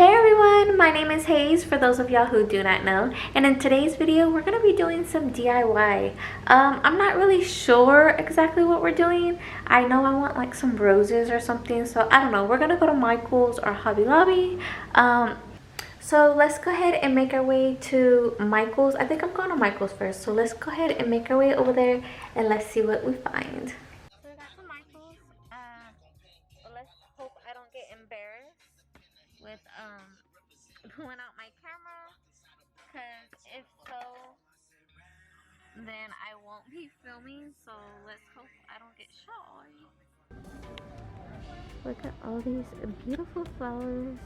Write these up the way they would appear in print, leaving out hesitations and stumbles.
Hey everyone, my name is Hayes for those of y'all who do not know, and in today's video we're going to be doing some DIY. I'm not really sure exactly what we're doing. I know I want like some roses or something, so I don't know. We're going to go to Michael's or Hobby Lobby. So let's go ahead and make our way to Michael's. I think I'm going to Michael's first, so let's go ahead and make our way over there and let's see what we find. So we got some Michael's. Let's hope I don't get embarrassed with pulling out my camera, because if so then I won't be filming, so let's hope I don't get shy. Look at all these beautiful flowers.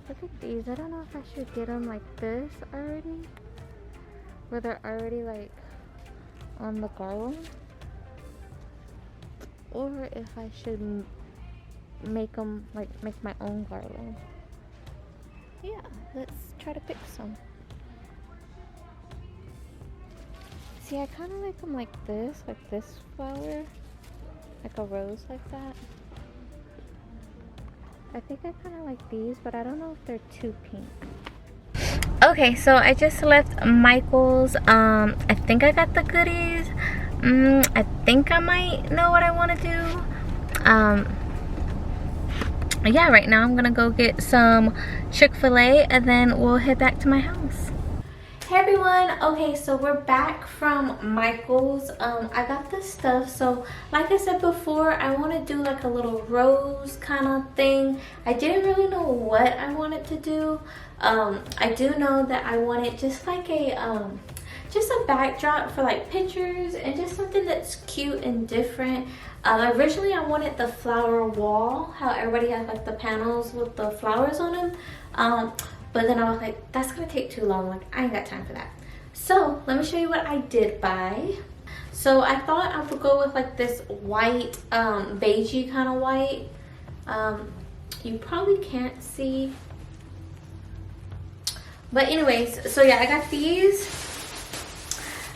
Look at these. I don't know if I should get them like this already, where they're already like on the garland, or if I should make them like make my own garland. Yeah, let's try to pick some. See, I kind of like them like this flower, like a rose like that. I think I kind of like these, but I don't know if they're too pink. Okay, so I just left Michael's. I think I got the goodies. I think I might know what I want to do. Yeah, right now I'm gonna go get some Chick-fil-A and then we'll head back to my house. Hey everyone, okay, so we're back from Michael's. I got this stuff. So like I said before, I want to do like a little rose kind of thing. I didn't really know what I wanted to do. I do know that I wanted just like a backdrop for like pictures and just something that's cute and different. Originally I wanted the flower wall, how everybody has like the panels with the flowers on them. But then I was like, that's gonna take too long. Like, I ain't got time for that. So let me show you what I did buy. So I thought I would go with like this white, beigey kind of white. You probably can't see. But anyways, so yeah, I got these.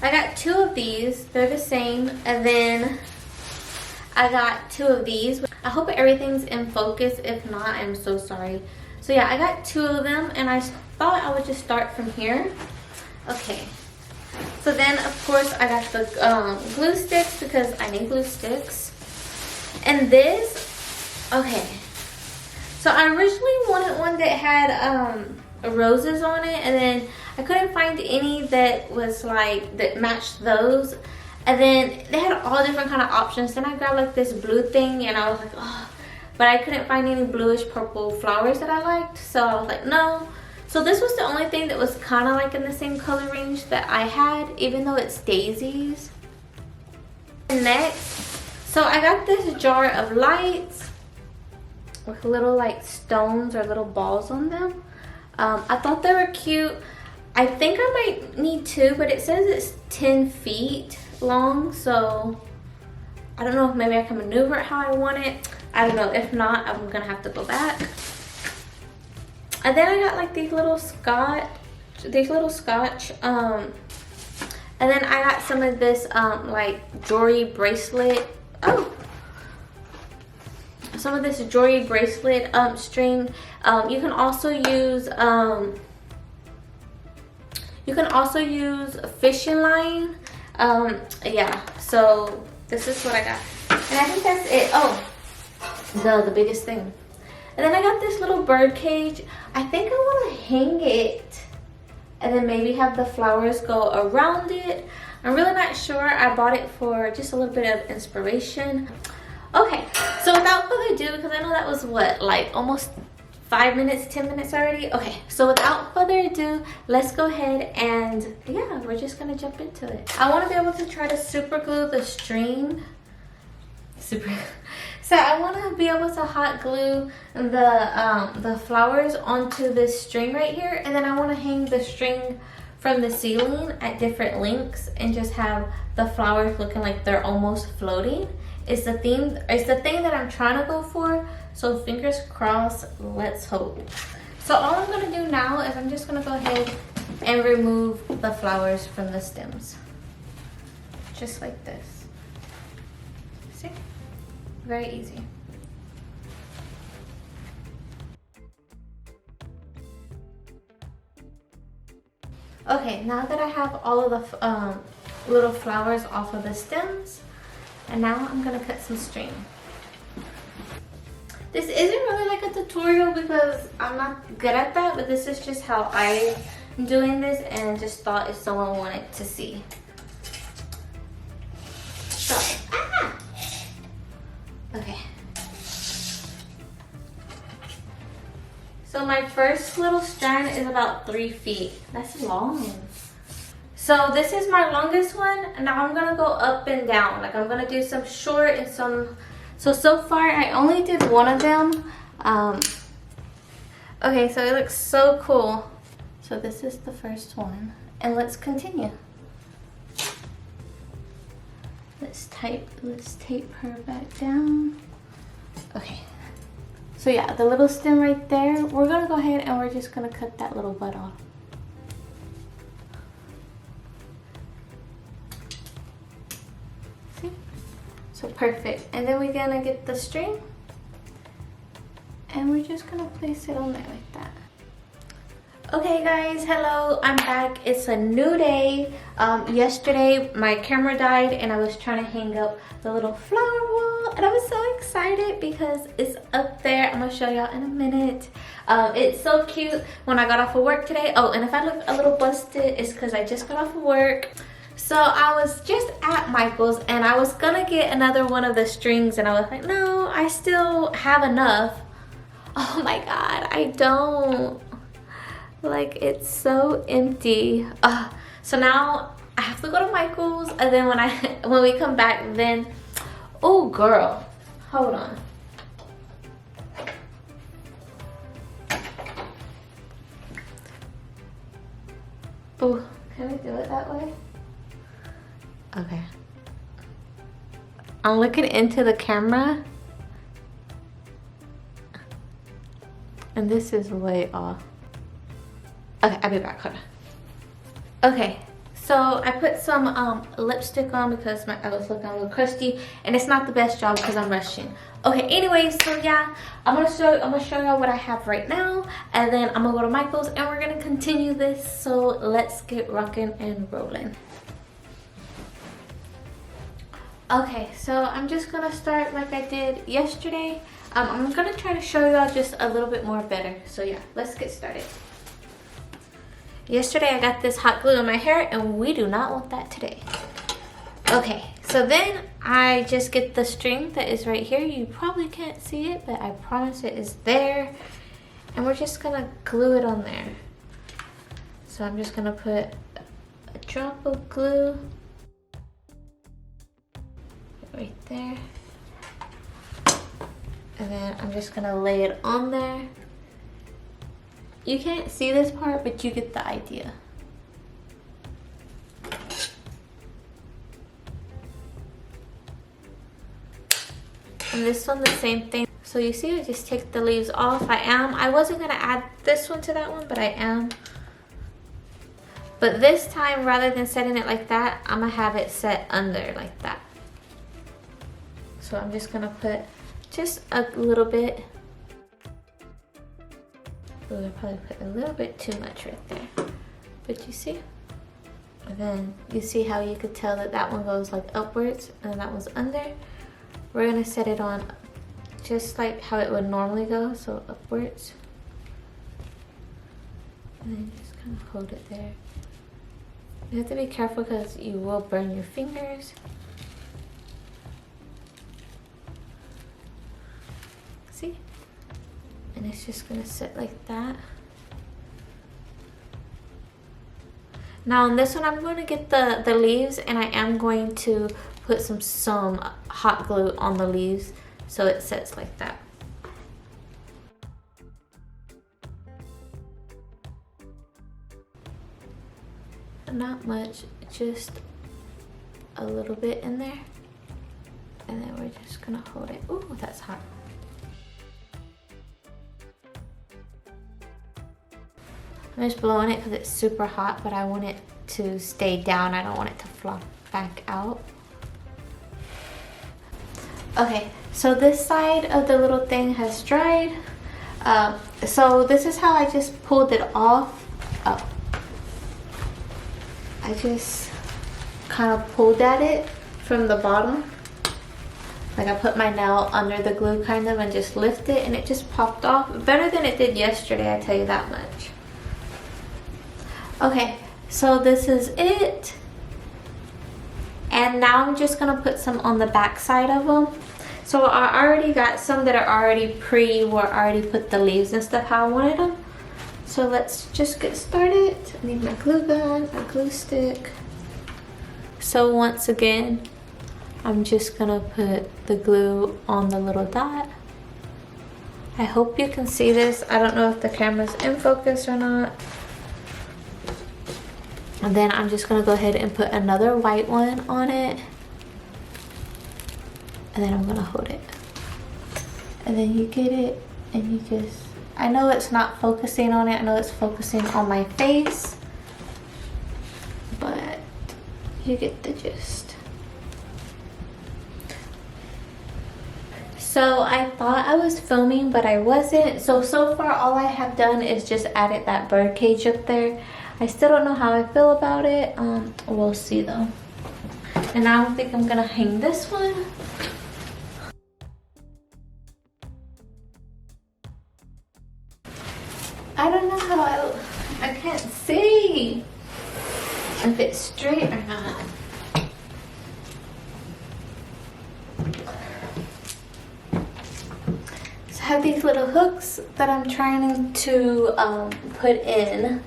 I got two of these. They're the same. And then I got two of these. I hope everything's in focus. If not, I'm so sorry. So yeah, I got two of them, and I thought I would just start from here. Okay. So then, of course, I got the glue sticks because I need glue sticks. And this, okay. So I originally wanted one that had roses on it, and then I couldn't find any that was like, that matched those. And then they had all different kind of options. Then I grabbed like this blue thing, and I was like, oh. But I couldn't find any bluish purple flowers that I liked, so I was like, no. So this was the only thing that was kind of like in the same color range that I had, even though it's daisies. And next, so I got this jar of lights with little like stones or little balls on them. I thought they were cute. I think I might need two, but it says it's 10 feet long, so I don't know if maybe I can maneuver it how I want it. I don't know. If not, I'm gonna have to go back. And then I got like these little scotch. And then I got some of this like jewelry bracelet. Oh, some of this jewelry bracelet string. You can also use fishing line. Yeah. So this is what I got, and I think that's it. Oh, the biggest thing. And then I got this little bird cage. I think I want to hang it and then maybe have the flowers go around it. I'm really not sure. I bought it for just a little bit of inspiration. Okay, so without further ado, because I know that was what, like almost 5 minutes, 10 minutes already. Okay, so without further ado, let's go ahead and yeah, we're just gonna jump into it. I want to be able to try to super glue the string. So I want to be able to hot glue the flowers onto this string right here, and then I want to hang the string from the ceiling at different lengths and just have the flowers looking like they're almost floating. It's the thing that I'm trying to go for. So fingers crossed, let's hope. So all I'm gonna do now is I'm just gonna go ahead and remove the flowers from the stems. Just like this. See? Very easy. Okay, now that I have all of the little flowers off of the stems, and now I'm gonna cut some string. This isn't really like a tutorial because I'm not good at that, but this is just how I'm doing this and just thought if someone wanted to see. So, okay. So my first little strand is about 3 feet. That's long. So this is my longest one. And now I'm gonna go up and down. Like I'm gonna do some short and some. So far I only did one of them. Okay, so it looks so cool. So this is the first one. And let's continue. Let's tape her back down. Okay. So yeah, the little stem right there, we're gonna go ahead and we're just gonna cut that little bud off. See? So perfect. And then we're gonna get the string and we're just gonna place it on there like that. Okay guys, hello, I'm back. It's a new day. Yesterday my camera died and I was trying to hang up the little flower wall and I was so excited because it's up there. I'm gonna show y'all in a minute. It's so cute. When I got off of work today, oh, and if I look a little busted, it's because I just got off of work. So I was just at Michael's and I was gonna get another one of the strings and I was like, no, I still have enough. Oh my god, I don't. Like, it's so empty. So now I have to go to Michael's and then when we come back then, oh girl, hold on. Oh, can we do it that way? Okay. I'm looking into the camera and this is way off. Okay, I'll be back, hold on. Okay, so I put some lipstick on because I was looking a little crusty and it's not the best job because I'm rushing. Okay, anyways, so yeah, I'm gonna show y'all what I have right now and then I'm gonna go to Michael's and we're gonna continue this. So let's get rocking and rolling. Okay, so I'm just gonna start like I did yesterday. I'm gonna try to show y'all just a little bit more better. So yeah, let's get started. Yesterday I got this hot glue in my hair and we do not want that today. Okay, so then I just get the string that is right here. You probably can't see it, but I promise it is there. And we're just gonna glue it on there. So I'm just gonna put a drop of glue right there. And then I'm just gonna lay it on there. You can't see this part, but you get the idea. And this one, the same thing. So you see, I just take the leaves off. I wasn't gonna add this one to that one, but I am. But this time, rather than setting it like that, I'm gonna have it set under like that. So I'm just gonna put just a little bit. Ooh, I probably put a little bit too much right there. But you see? And then you see how you could tell that that one goes like upwards and then that one's under. We're gonna set it on just like how it would normally go, so upwards. And then just kind of hold it there. You have to be careful because you will burn your fingers. See? And it's just gonna sit like that. Now on this one, I'm going to get the leaves and I am going to put some hot glue on the leaves so it sits like that. Not much, just a little bit in there. And then we're just gonna hold it. Ooh, that's hot. I'm just blowing it because it's super hot, but I want it to stay down. I don't want it to flop back out. Okay, so this side of the little thing has dried. So this is how I just pulled it off. Oh. I just kind of pulled at it from the bottom. Like I put my nail under the glue kind of and just lift it and it just popped off. Better than it did yesterday, I tell you that much. Okay, so this is it. And now I'm just gonna put some on the back side of them. So I already got some that are already already put the leaves and stuff how I wanted them. So let's just get started. I need my glue gun, my glue stick. So once again, I'm just gonna put the glue on the little dot. I hope you can see this. I don't know if the camera's in focus or not. And then I'm just gonna go ahead and put another white one on it. And then I'm gonna hold it. And then you get it and you just, I know it's not focusing on it. I know it's focusing on my face, but you get the gist. So I thought I was filming, but I wasn't. So far all I have done is just added that bird cage up there. I still don't know how I feel about it. We'll see though. And I don't think I'm gonna hang this one. I don't know how I can't see if it's straight or not. So I have these little hooks that I'm trying to put in.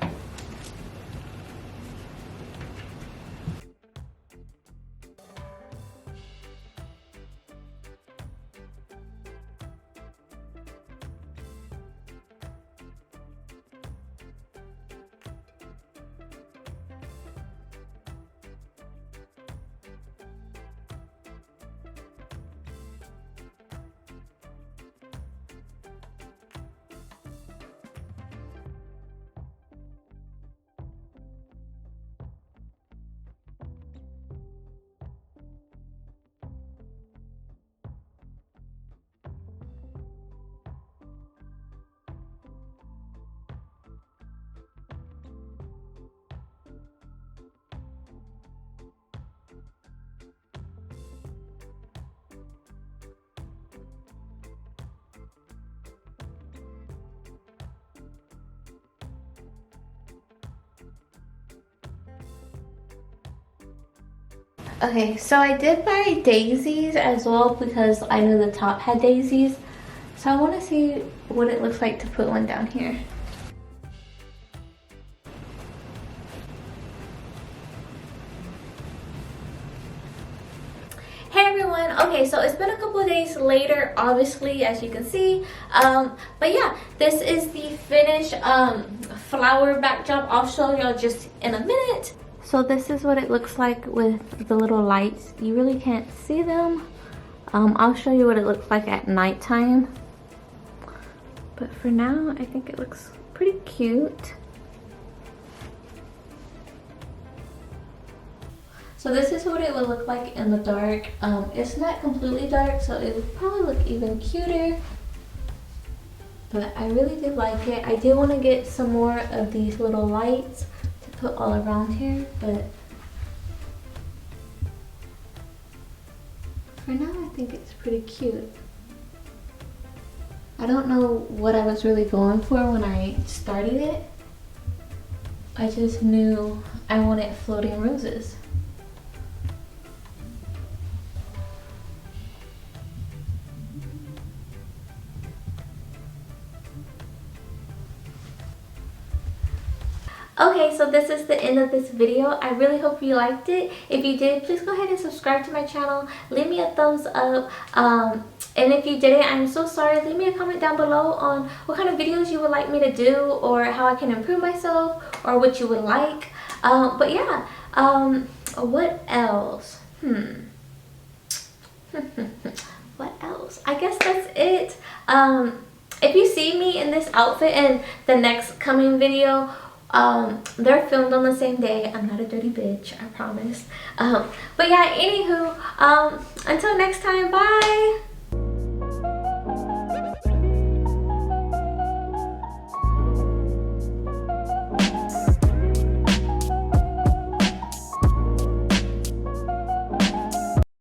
Okay, so I did buy daisies as well because I knew the top had daisies. So I want to see what it looks like to put one down here. Hey everyone, okay, so it's been a couple of days later, obviously, as you can see. But yeah, this is the finished flower backdrop. I'll show y'all just in a minute. So this is what it looks like with the little lights. You really can't see them. I'll show you what it looks like at nighttime. But for now, I think it looks pretty cute. So this is what it would look like in the dark. It's not completely dark, so it would probably look even cuter. But I really did like it. I did want to get some more of these little lights put all around here, but for now I think it's pretty cute. I don't know what I was really going for when I started it. I just knew I wanted floating roses. Okay, so this is the end of this video. I really hope you liked it. If you did, please go ahead and subscribe to my channel. Leave me a thumbs up. And if you didn't, I'm so sorry. Leave me a comment down below on what kind of videos you would like me to do, or how I can improve myself, or what you would like. But yeah, what else? What else? I guess that's it. If you see me in this outfit in the next coming video, They're filmed on the same day. I'm not a dirty bitch, I promise. But yeah, anywho, until next time, bye.